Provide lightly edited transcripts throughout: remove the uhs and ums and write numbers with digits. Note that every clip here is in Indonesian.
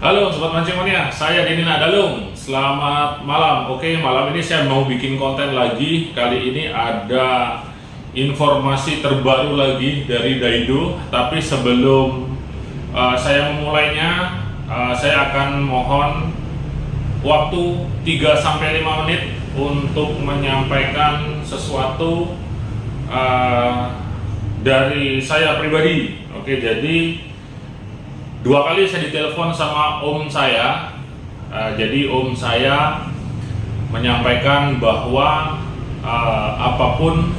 Halo Sobat Mancing Mania, saya Denny Nadalung. Selamat malam. Oke, malam ini saya mau bikin konten lagi. Kali ini ada informasi terbaru lagi dari Daido. Tapi sebelum saya memulainya, saya akan mohon waktu 3-5 menit untuk menyampaikan sesuatu dari saya pribadi. Oke, jadi 2 kali saya ditelepon sama om saya. Jadi om saya menyampaikan bahwa apapun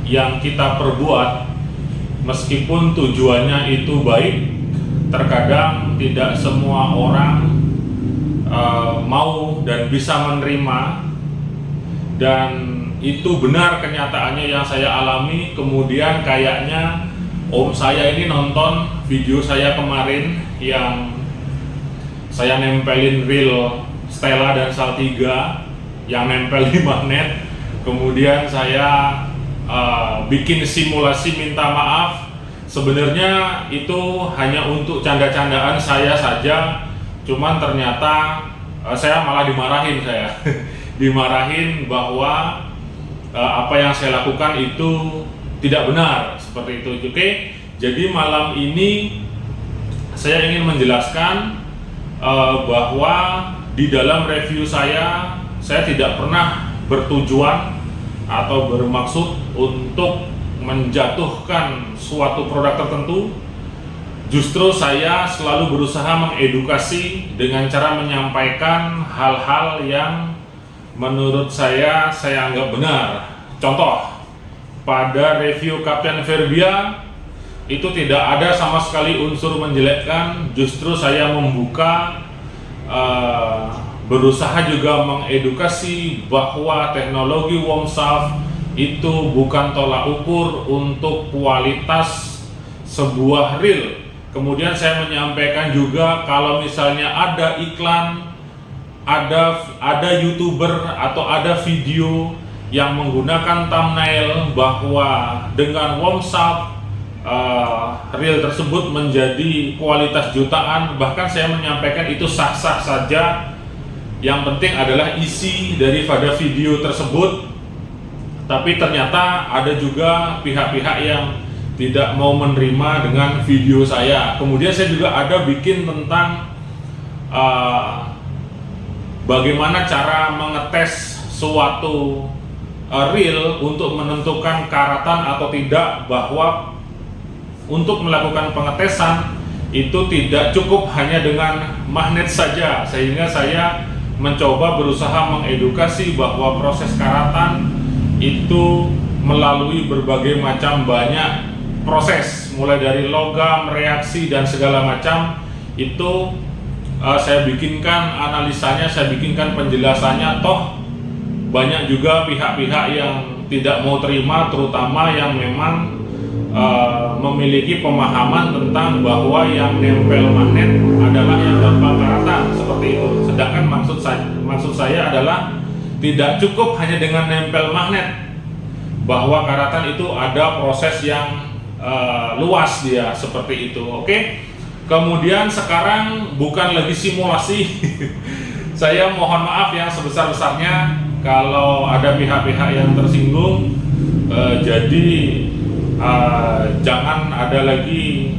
yang kita perbuat, meskipun tujuannya itu baik, terkadang tidak semua orang mau dan bisa menerima. Dan itu benar kenyataannya yang saya alami. Kemudian kayaknya om saya ini nonton video saya kemarin yang saya nempelin reel Stella dan Saltiga yang nempel di magnet. Kemudian saya bikin simulasi minta maaf. Sebenarnya itu hanya untuk canda-candaan saya saja, cuman ternyata saya malah dimarahin dimarahin bahwa apa yang saya lakukan itu tidak benar, seperti itu. Oke, jadi malam ini saya ingin menjelaskan bahwa di dalam review saya tidak pernah bertujuan atau bermaksud untuk menjatuhkan suatu produk tertentu. Justru saya selalu berusaha mengedukasi dengan cara menyampaikan hal-hal yang menurut saya anggap benar. Contoh, pada review Kapten Verbia itu tidak ada sama sekali unsur menjelekkan. Justru saya membuka, berusaha juga mengedukasi bahwa teknologi Womsaft itu bukan tolak ukur untuk kualitas sebuah reel. Kemudian saya menyampaikan juga kalau misalnya ada iklan, ada YouTuber atau ada video yang menggunakan thumbnail bahwa dengan Womsaft reel tersebut menjadi kualitas jutaan, bahkan saya menyampaikan itu sah-sah saja. Yang penting adalah isi daripada video tersebut. Tapi ternyata ada juga pihak-pihak yang tidak mau menerima dengan video saya. Kemudian saya juga ada bikin tentang bagaimana cara mengetes suatu reel untuk menentukan karatan atau tidak, bahwa untuk melakukan pengetesan itu tidak cukup hanya dengan magnet saja, sehingga saya mencoba berusaha mengedukasi bahwa proses karatan itu melalui berbagai macam banyak proses, mulai dari logam, reaksi, dan segala macam. Itu saya bikinkan analisanya, saya bikinkan penjelasannya. Toh banyak juga pihak-pihak yang tidak mau terima, terutama yang memang memiliki pemahaman tentang bahwa yang nempel magnet adalah yang tanpa karatan, seperti itu. Sedangkan maksud saya adalah tidak cukup hanya dengan nempel magnet, bahwa karatan itu ada proses yang luas dia, seperti itu. Oke. Kemudian sekarang bukan lagi simulasi. Saya mohon maaf yang sebesar-besarnya kalau ada pihak-pihak yang tersinggung. Jadi jangan ada lagi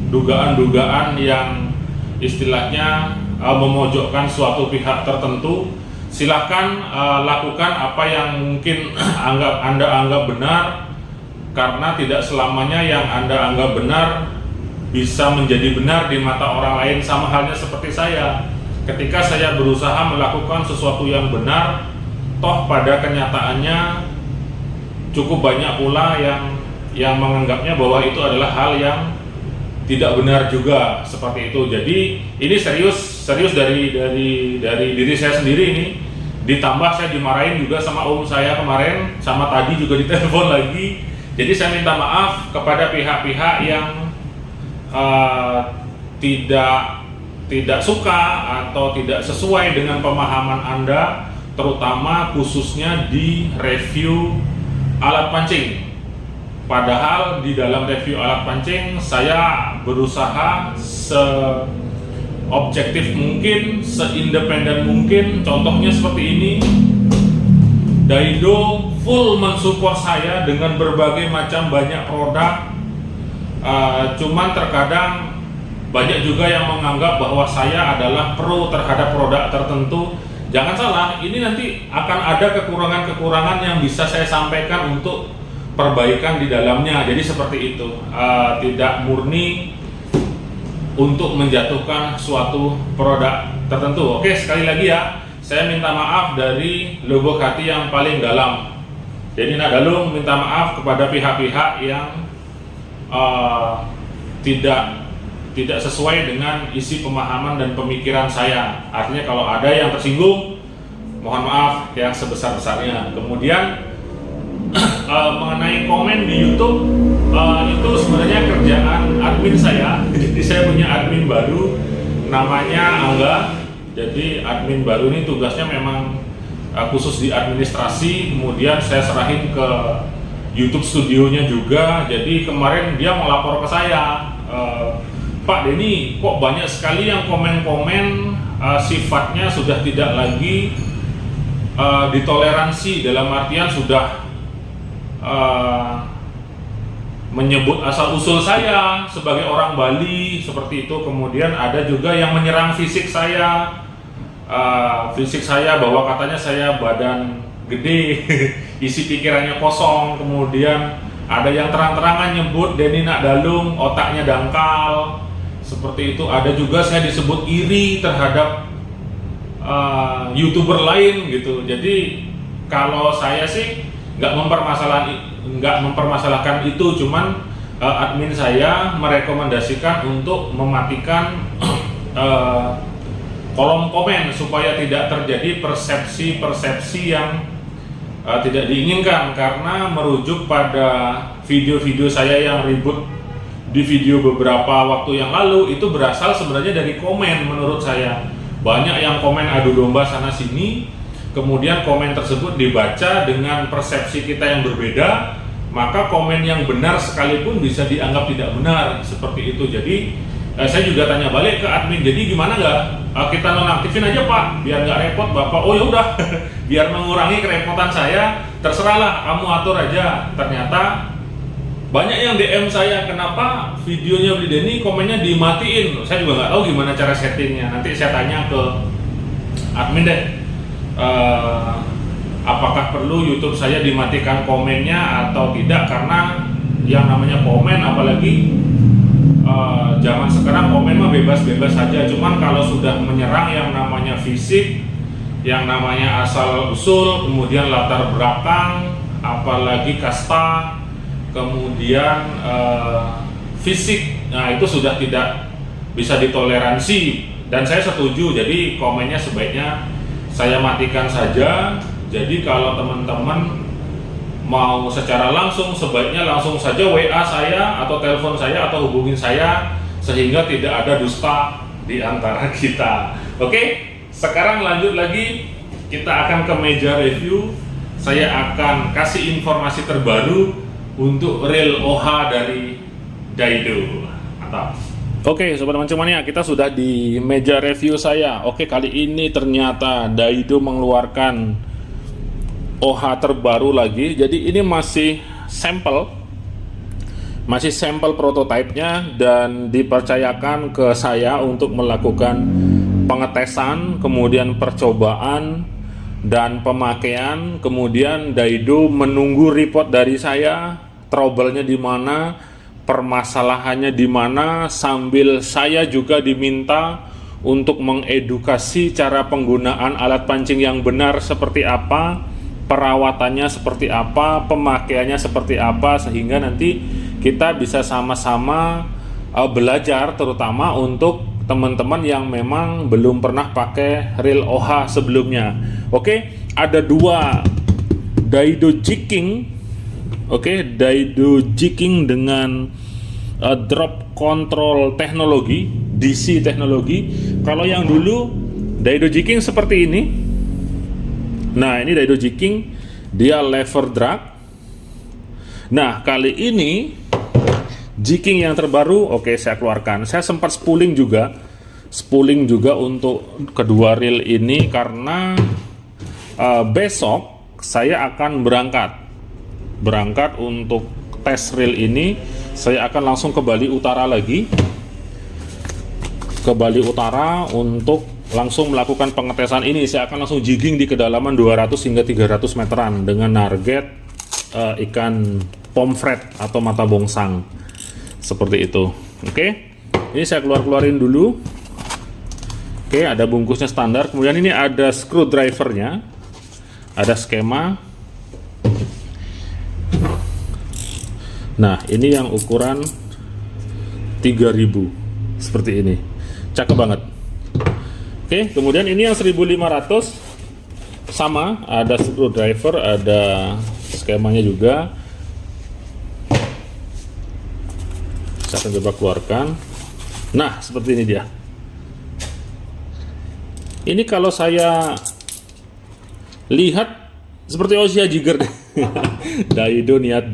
dugaan-dugaan yang istilahnya memojokkan suatu pihak tertentu. Silahkan lakukan apa yang mungkin Anda anggap benar, karena tidak selamanya yang Anda anggap benar bisa menjadi benar di mata orang lain. Sama halnya seperti saya, ketika saya berusaha melakukan sesuatu yang benar, toh pada kenyataannya cukup banyak pula yang menganggapnya bahwa itu adalah hal yang tidak benar juga, seperti itu. Jadi ini serius dari diri saya sendiri ini. Ditambah saya dimarahin juga sama om saya kemarin, sama tadi juga ditelepon lagi. Jadi saya minta maaf kepada pihak-pihak yang tidak suka atau tidak sesuai dengan pemahaman Anda, terutama khususnya di review alat pancing. Padahal di dalam review alat pancing saya berusaha seobjektif mungkin, seindependen mungkin. Contohnya seperti ini, Daido full mensupport saya dengan berbagai macam banyak produk. Cuman terkadang banyak juga yang menganggap bahwa saya adalah pro terhadap produk tertentu. Jangan salah, ini nanti akan ada kekurangan-kekurangan yang bisa saya sampaikan untuk perbaikan di dalamnya. Jadi seperti itu, tidak murni untuk menjatuhkan suatu produk tertentu. Oke, sekali lagi ya, saya minta maaf dari lubuk hati yang paling dalam. Jadi Nak Dalung minta maaf kepada pihak-pihak yang tidak sesuai dengan isi pemahaman dan pemikiran saya. Artinya kalau ada yang tersinggung, mohon maaf yang sebesar-besarnya. Kemudian mengenai komen di YouTube, itu sebenarnya kerjaan admin saya. Jadi saya punya admin baru namanya Angga. Jadi admin baru ini tugasnya memang khusus di administrasi. Kemudian saya serahin ke YouTube studionya juga. Jadi kemarin dia mau lapor ke saya, Pak Denny, kok banyak sekali yang komen-komen sifatnya sudah tidak lagi ditoleransi, dalam artian sudah menyebut asal-usul saya sebagai orang Bali, seperti itu. Kemudian ada juga yang menyerang fisik saya, bahwa katanya saya badan gede, isi pikirannya kosong. Kemudian ada yang terang-terangan nyebut Denny Nak Dalung otaknya dangkal, seperti itu. Ada juga saya disebut iri terhadap YouTuber lain gitu. Jadi kalau saya sih nggak mempermasalahkan itu, cuman admin saya merekomendasikan untuk mematikan kolom komen supaya tidak terjadi persepsi-persepsi yang tidak diinginkan, karena merujuk pada video-video saya yang ribut di video beberapa waktu yang lalu itu berasal sebenarnya dari komen. Menurut saya banyak yang komen adu domba sana sini, kemudian komen tersebut dibaca dengan persepsi kita yang berbeda, maka komen yang benar sekalipun bisa dianggap tidak benar, seperti itu. Jadi saya juga tanya balik ke admin, jadi gimana nggak kita nonaktifin aja Pak, biar nggak repot Bapak. Oh ya udah, biar mengurangi kerepotan saya, terserahlah kamu atur aja. Ternyata banyak yang DM saya, kenapa videonya Beli Denny komennya dimatiin. Saya juga nggak tahu gimana cara settingnya. Nanti saya tanya ke admin deh, apakah perlu YouTube saya dimatikan komennya atau tidak. Karena yang namanya komen, apalagi zaman sekarang, komen mah bebas-bebas saja. Cuman kalau sudah menyerang yang namanya fisik, yang namanya asal usul, kemudian latar belakang, apalagi kasta, kemudian fisik, nah itu sudah tidak bisa ditoleransi. Dan saya setuju, jadi komennya sebaiknya saya matikan saja. Jadi kalau teman-teman mau secara langsung, sebaiknya langsung saja WA saya atau telepon saya atau hubungin saya, sehingga tidak ada dusta di antara kita. Oke, sekarang lanjut lagi, kita akan ke meja review. Saya akan kasih informasi terbaru untuk reel OH dari Daido. Mantap. Oke, sobat mancing-mania, kita sudah di meja review saya. Oke, kali ini ternyata Daido mengeluarkan OH terbaru lagi. Jadi ini masih sampel prototipenya, dan dipercayakan ke saya untuk melakukan pengetesan, kemudian percobaan dan pemakaian. Kemudian Daido menunggu report dari saya, trouble-nya di mana, permasalahannya di mana, sambil saya juga diminta untuk mengedukasi cara penggunaan alat pancing yang benar seperti apa, perawatannya seperti apa, pemakaiannya seperti apa, sehingga nanti kita bisa sama-sama belajar, terutama untuk teman-teman yang memang belum pernah pakai reel OH sebelumnya. Oke, ada dua Daido jigging. Oke, Daido jigging dengan drop control teknologi, DC teknologi. Kalau yang dulu Daido jigging seperti ini. Nah, ini Daido jigging, dia lever drag. Nah, kali ini jigging yang terbaru, oke, saya keluarkan. Saya sempat spooling juga spooling juga untuk kedua reel ini karena besok saya akan berangkat untuk tes reel ini. Saya akan langsung ke Bali Utara lagi, untuk langsung melakukan pengetesan ini. Saya akan langsung jigging di kedalaman 200 hingga 300 meteran dengan target ikan pomfret atau mata bongsang seperti itu. Oke, ini saya keluarin dulu. Oke, ada bungkusnya standar, kemudian ini ada screwdrivernya, ada skema. Nah, ini yang ukuran 3000 seperti ini, cakep banget. Oke, kemudian ini yang 1500 sama, ada screwdriver, ada skemanya juga. Saya akan coba keluarkan. Nah, seperti ini dia. Ini kalau saya lihat seperti Ossia Jigger deh. Daido niat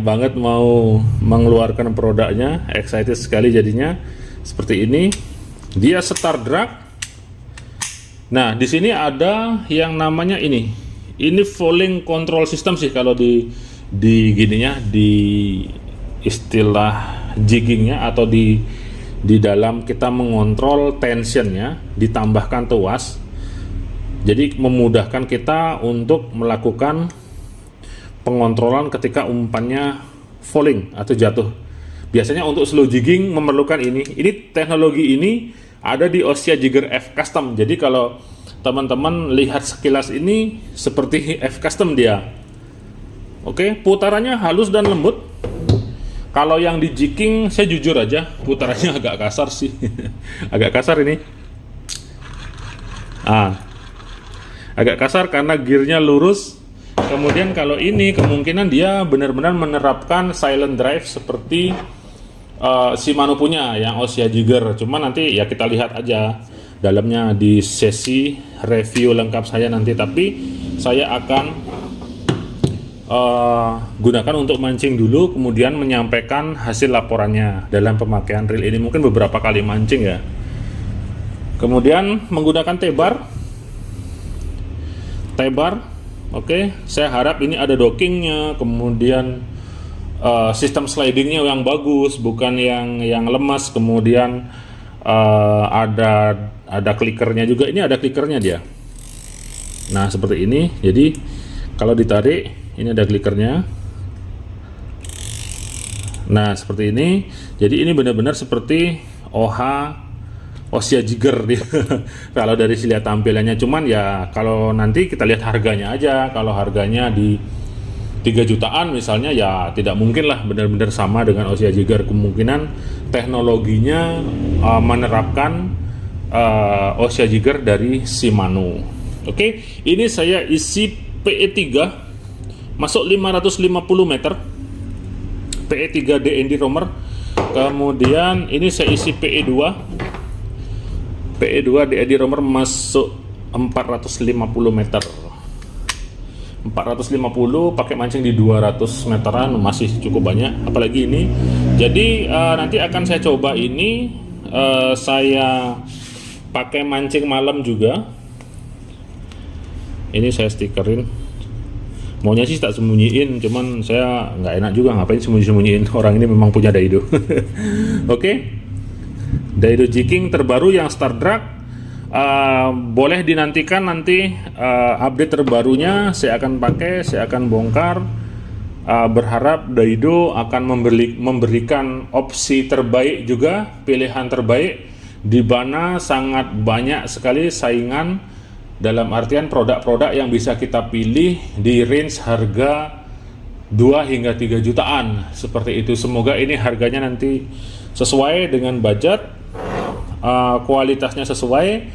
banget mau mengeluarkan produknya, excited sekali jadinya. Seperti ini, dia star drag. Nah, di sini ada yang namanya ini falling control system sih kalau di gininya, di istilah jiggingnya atau di dalam kita mengontrol tensionnya, ditambahkan tuas. Jadi memudahkan kita untuk melakukan pengontrolan ketika umpannya falling atau jatuh. Biasanya untuk slow jigging memerlukan ini. Teknologi ini ada di Ossia Jigger F Custom. Jadi kalau teman-teman lihat sekilas ini seperti F Custom dia. Oke, putarannya halus dan lembut. Kalau yang di jigging, saya jujur aja putarannya agak kasar sih. Agak kasar ini. Agak kasar karena gearnya lurus. Kemudian kalau ini kemungkinan dia benar-benar menerapkan silent drive seperti Shimano punya yang Ossia Jigger. Cuma nanti ya kita lihat aja dalamnya di sesi review lengkap saya nanti. Tapi saya akan gunakan untuk mancing dulu, kemudian menyampaikan hasil laporannya dalam pemakaian reel ini. Mungkin beberapa kali mancing ya. Kemudian menggunakan tebar, oke. Saya harap ini ada dockingnya, kemudian sistem slidingnya yang bagus, bukan yang lemas. Kemudian ada klikernya juga. Ini ada klikernya dia. Nah, seperti ini. Jadi kalau ditarik, ini ada klikernya. Nah, seperti ini. Jadi ini benar-benar seperti Ossia Jigger dia. Kalau dari lihat tampilannya, cuman ya kalau nanti kita lihat harganya aja. Kalau harganya di 3 jutaan misalnya, ya tidak mungkin lah benar-benar sama dengan Ossia Jigger. Kemungkinan teknologinya menerapkan Ossia Jigger dari Shimano. Oke, ini saya isi PE3 masuk 550 meter, PE3 DND Romer. Kemudian ini saya isi PE2 DND Romer masuk 450 meter. 450 pakai mancing di 200 meteran masih cukup banyak, apalagi ini. Jadi nanti akan saya coba ini, saya pakai mancing malam juga. Ini saya stikerin. Maunya sih tak sembunyiin, cuman saya nggak enak juga ngapain sembunyi-sembunyiin. Orang ini memang punya Daido. Oke. Daido jigging terbaru yang star drag. Boleh dinantikan nanti update terbarunya. Saya akan pakai, saya akan bongkar. Berharap Daido akan memberikan opsi terbaik juga, pilihan terbaik, di mana sangat banyak sekali saingan, dalam artian produk-produk yang bisa kita pilih di range harga 2 hingga 3 jutaan seperti itu. Semoga ini harganya nanti sesuai dengan budget, kualitasnya sesuai,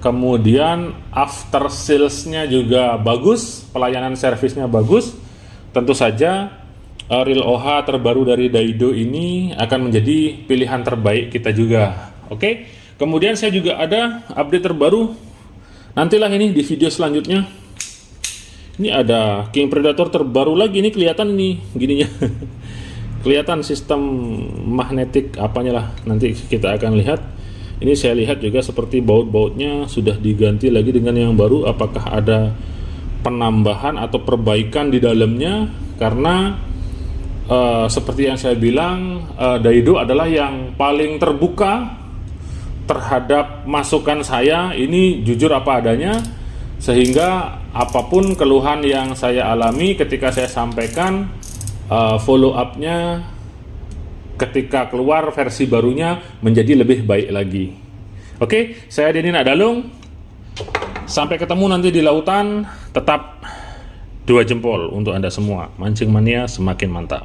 kemudian after salesnya juga bagus, pelayanan servisnya bagus. Tentu saja reel OH terbaru dari Daido ini akan menjadi pilihan terbaik kita juga. Oke, kemudian saya juga ada update terbaru. Nantilah ini di video selanjutnya. Ini ada King Predator terbaru lagi, ini kelihatan ini gininya. Kelihatan sistem magnetik apanya lah, nanti kita akan lihat. Ini saya lihat juga seperti baut-bautnya sudah diganti lagi dengan yang baru. Apakah ada penambahan atau perbaikan di dalamnya? Karena seperti yang saya bilang, Daido adalah yang paling terbuka terhadap masukan saya. Ini jujur apa adanya, sehingga apapun keluhan yang saya alami ketika saya sampaikan, follow up-nya ketika keluar versi barunya menjadi lebih baik lagi. Oke, saya Denny Nakdalung. Sampai ketemu nanti di lautan. Tetap 2 jempol untuk Anda semua. Mancing mania semakin mantap.